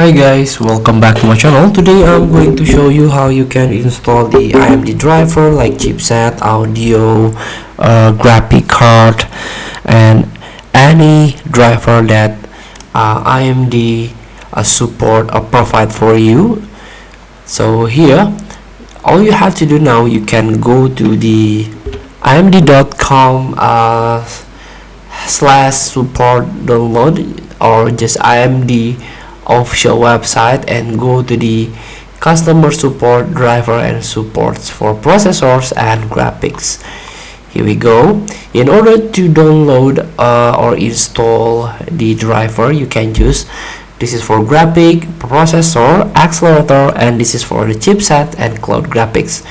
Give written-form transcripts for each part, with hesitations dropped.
Hi guys, welcome back to my channel. Today I'm going to show you how you can install the AMD driver like chipset, audio, graphic card, and any driver that AMD support or provide for you. So here, all you have to do now, you can go to the amd.com /support download, or just AMD official website, and go to the customer support driver and supports for processors and graphics. Here we go. In order to download or install the driver, you can choose this is for graphic, processor, accelerator, and this is for the chipset and cloud graphics.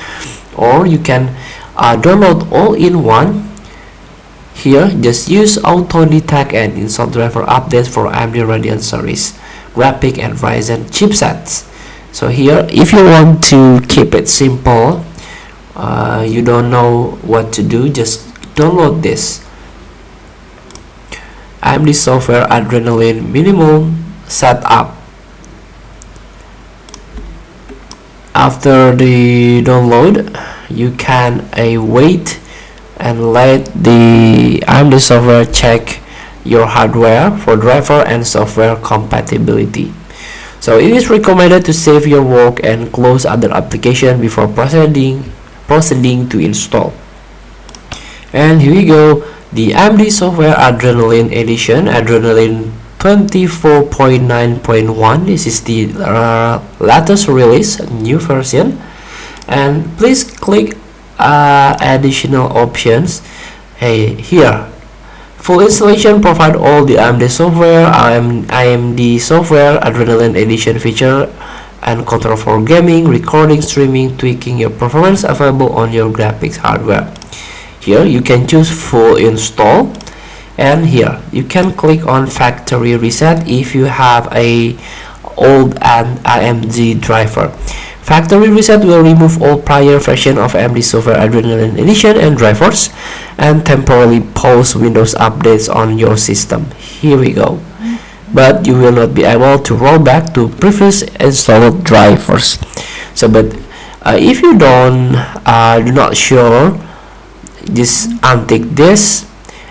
Or you can download all in one. Here, just use auto detect and install driver updates for AMD Radeon series graphic and Ryzen chipsets. So here, if you want to keep it simple, you don't know what to do, just download this AMD software Adrenaline minimum setup. After the download, you can wait and let the AMD software check your hardware for driver and software compatibility. So it is recommended to save your work and close other applications before proceeding to install. And here we go, the AMD software Adrenaline edition, Adrenaline 24.9.1. this is the latest release, new version. And please click additional options. Here, full installation provide all the AMD software, AMD software Adrenaline edition feature and control for gaming, recording, streaming, tweaking your performance available on your graphics hardware. Here you can choose full install, and here you can click on factory reset if you have a old AMD driver. Factory reset will remove all prior version of AMD software Adrenaline edition and drivers and temporarily pause Windows updates on your system. Here we go. But you will not be able to roll back to previous installed drivers. So if you do not sure, just untick this,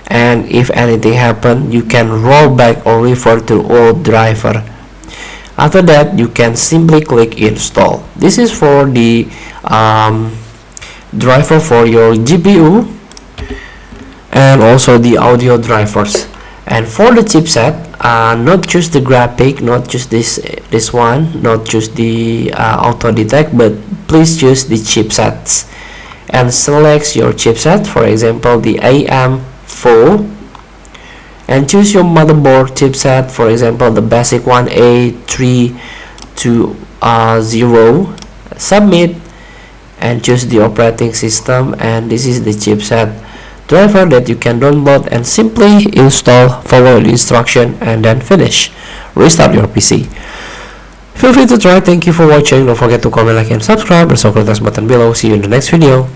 and if anything happen, you can roll back or refer to old driver. After that, you can simply click install. This is for the driver for your GPU and also the audio drivers. And for the chipset, not choose the graphic, not choose this one, not choose the auto detect, but please choose the chipsets and select your chipset, for example the AM4, and choose your motherboard chipset, for example the basic one A320. Submit and choose the operating system, and this is the chipset driver that you can download and simply install, follow the instruction, and then finish. Restart your PC. Feel free to try. Thank you for watching. Don't forget to comment, like, and subscribe. There's a button below. See you in the next video.